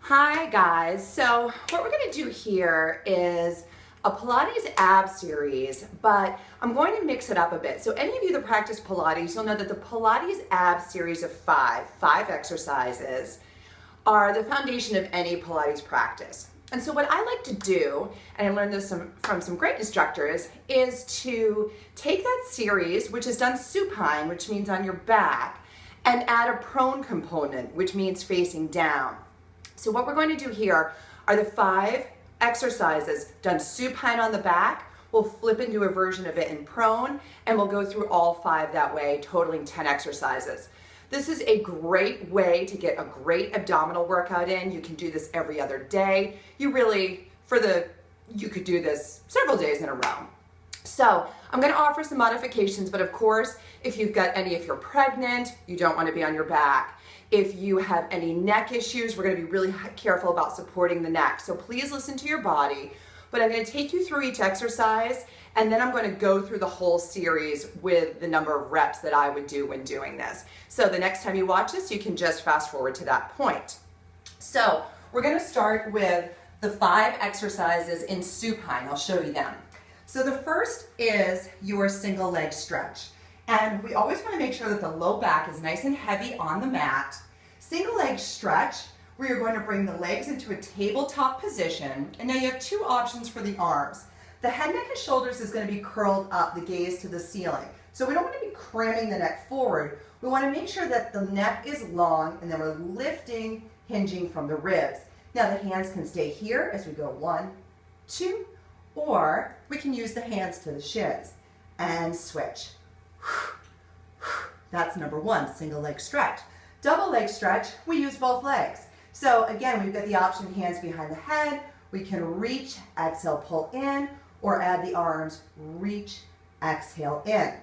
Hi guys, so what we're going to do here is a Pilates Ab Series, but I'm going to mix it up a bit. So any of you that practice Pilates, you'll know that the Pilates Ab Series of five exercises, are the foundation of any Pilates practice. And so what I like to do, and I learned this from some great instructors, is to take that series, which is done supine, which means on your back, and add a prone component, which means facing down. So what we're going to do here are the 5 exercises done supine on the back. We'll flip into a version of it in prone, and we'll go through all 5 that way, totaling 10 exercises. This is a great way to get a great abdominal workout in. You can do this every other day. You could do this several days in a row. So I'm going to offer some modifications, but of course, if you're pregnant, you don't want to be on your back. If you have any neck issues, we're going to be really careful about supporting the neck. So please listen to your body, but I'm going to take you through each exercise, and then I'm going to go through the whole series with the number of reps that I would do when doing this. So the next time you watch this, you can just fast forward to that point. So we're going to start with the 5 exercises in supine. I'll show you them. So the first is your single leg stretch. And we always want to make sure that the low back is nice and heavy on the mat. Single leg stretch, where you're going to bring the legs into a tabletop position. And now you have 2 options for the arms. The head, neck, and shoulders is going to be curled up, the gaze to the ceiling. So we don't want to be cramming the neck forward. We want to make sure that the neck is long, and then we're lifting, hinging from the ribs. Now the hands can stay here as we go 1, 2, or we can use the hands to the shins and switch. That's number 1, single leg stretch. Double leg stretch, we use both legs. So again, we've got the option hands behind the head. We can reach, exhale, pull in, or add the arms, reach, exhale, in.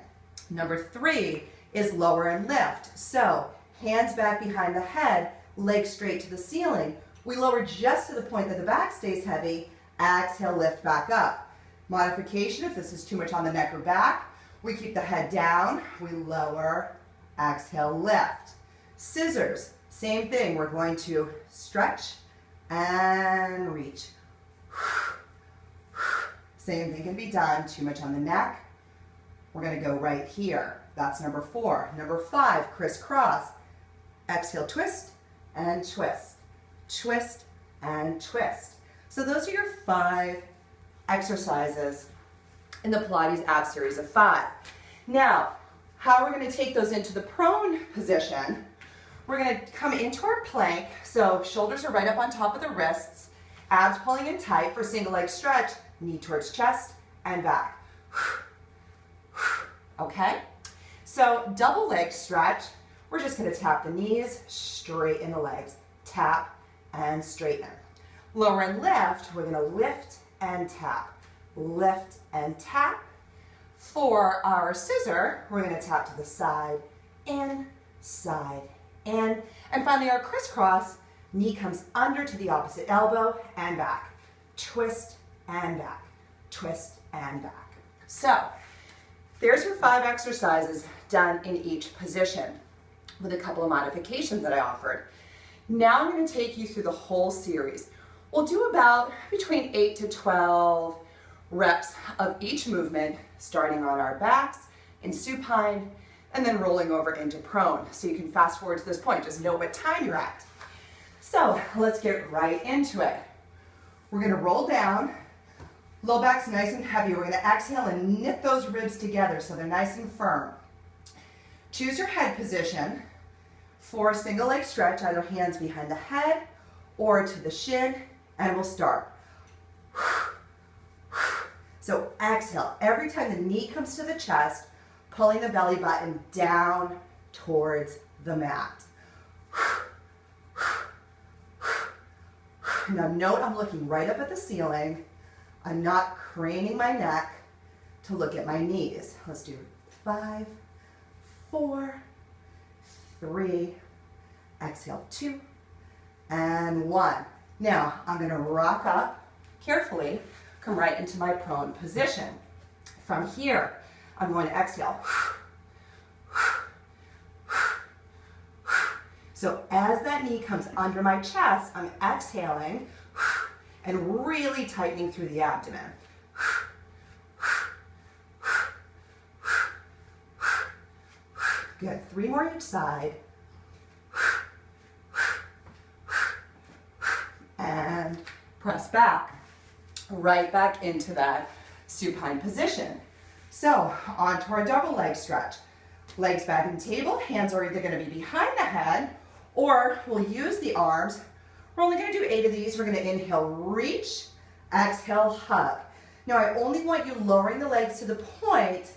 Number 3 is lower and lift. So hands back behind the head, legs straight to the ceiling. We lower just to the point that the back stays heavy. Exhale, lift back up. Modification, if this is too much on the neck or back, we keep the head down, we lower, exhale, lift. Scissors, same thing. We're going to stretch and reach. Same thing can be done, too much on the neck. We're going to go right here. That's number 4. Number 5, crisscross. Exhale, twist and twist. Twist and twist. So those are your 5 exercises in the Pilates Ab Series of 5. Now, how we're going to take those into the prone position, we're going to come into our plank, so shoulders are right up on top of the wrists, abs pulling in tight for single leg stretch, knee towards chest and back. Okay? So double leg stretch, we're just going to tap the knees, straighten the legs, tap and straighten. Lower and lift, we're going to lift and tap. Lift and tap. For our scissor, we're going to tap to the side, in, and finally our crisscross, knee comes under to the opposite elbow and back. Twist and back, twist and back. So there's your 5 exercises done in each position with a couple of modifications that I offered. Now I'm going to take you through the whole series. We'll do about between 8 to 12 reps of each movement, starting on our backs in supine and then rolling over into prone. So you can fast forward to this point, just know what time you're at. So let's get right into it. We're going to roll down, low back's nice and heavy. We're going to exhale and knit those ribs together so they're nice and firm. Choose your head position for a single leg stretch, either hands behind the head or to the shin, and we'll start. So exhale, every time the knee comes to the chest, pulling the belly button down towards the mat. Now note I'm looking right up at the ceiling. I'm not craning my neck to look at my knees. Let's do 5, 4, 3, exhale 2, and 1. Now I'm going to rock up carefully, come right into my prone position. From here, I'm going to exhale. So as that knee comes under my chest, I'm exhaling and really tightening through the abdomen. Good, 3 more each side. And press back, right back into that supine position. So onto our double leg stretch. Legs back in the table, hands are either gonna be behind the head or we'll use the arms. We're only gonna do 8 of these. We're gonna inhale, reach, exhale, hug. Now I only want you lowering the legs to the point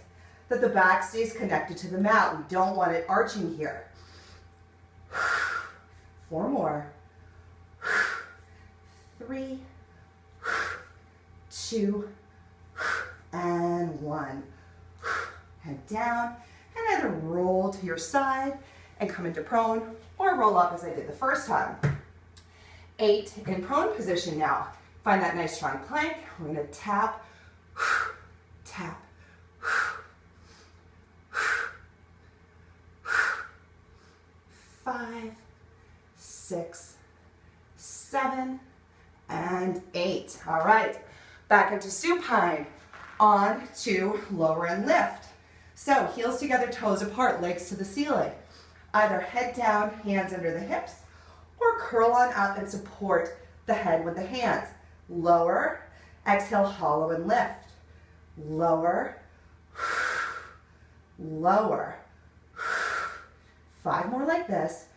that the back stays connected to the mat. We don't want it arching here. 4 more. 3, 2, and 1. Head down and either roll to your side and come into prone or roll up as I did the first time. 8 in prone position now. Find that nice strong plank. We're gonna tap, tap. 5, 6, 7, and 8. All right, back into supine, on to lower and lift. So heels together, toes apart, legs to the ceiling. Either head down, hands under the hips, or curl on up and support the head with the hands. Lower, exhale, hollow and lift. Lower, lower. 5 more like this.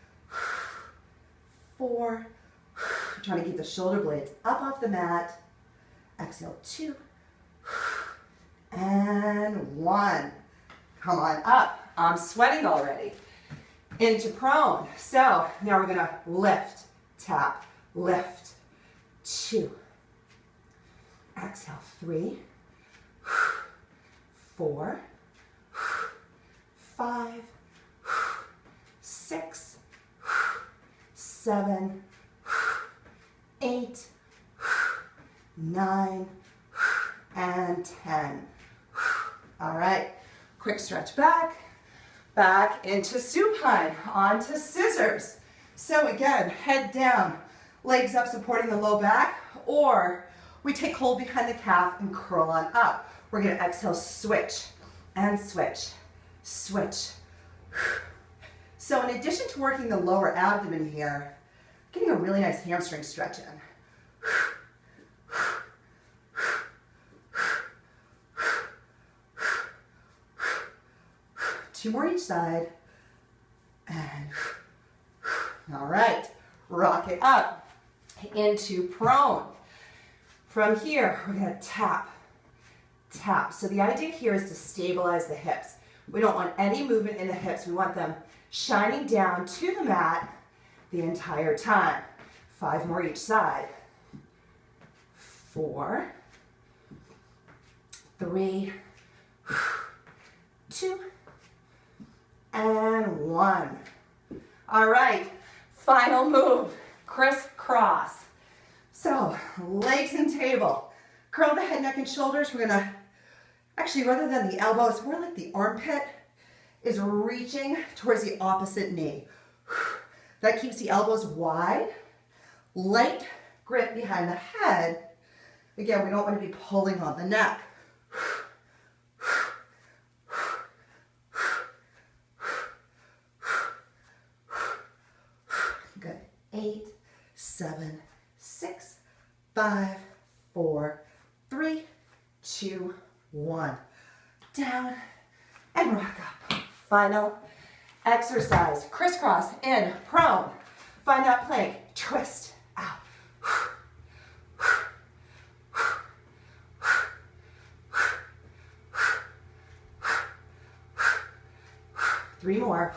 4, trying to keep the shoulder blades up off the mat. Exhale, 2, and 1. Come on up. I'm sweating already. Into prone. So now we're gonna lift, tap, lift. 2. Exhale, 3, 4, 5, 6, 7, 8, 9, and 10. All right, quick stretch back, back into supine, onto scissors. So again, head down, legs up supporting the low back, or we take hold behind the calf and curl on up. We're gonna exhale, switch, and switch, switch. So in addition to working the lower abdomen here, getting a really nice hamstring stretch in. 2 more each side. And all right, rock it up into prone. From here, we're gonna tap, tap. So the idea here is to stabilize the hips. We don't want any movement in the hips. We want them shining down to the mat the entire time. 5 more each side. 4, 3, 2, and 1. All right, final move, crisscross. So legs and table. Curl the head, neck, and shoulders. We're gonna, actually rather than the elbows, more like the armpit is reaching towards the opposite knee. That keeps the elbows wide. Light grip behind the head. Again, we don't want to be pulling on the neck. Good. 8, 7, 6, 5, 4, 3, 2, 1. Down and rock up. Final exercise. Crisscross in prone. Find that plank. Twist out. Three more.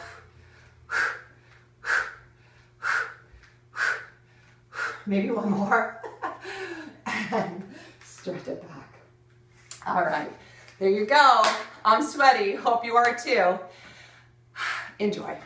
Maybe one more. And stretch it back. All right, there you go. I'm sweaty. Hope you are too. Enjoy.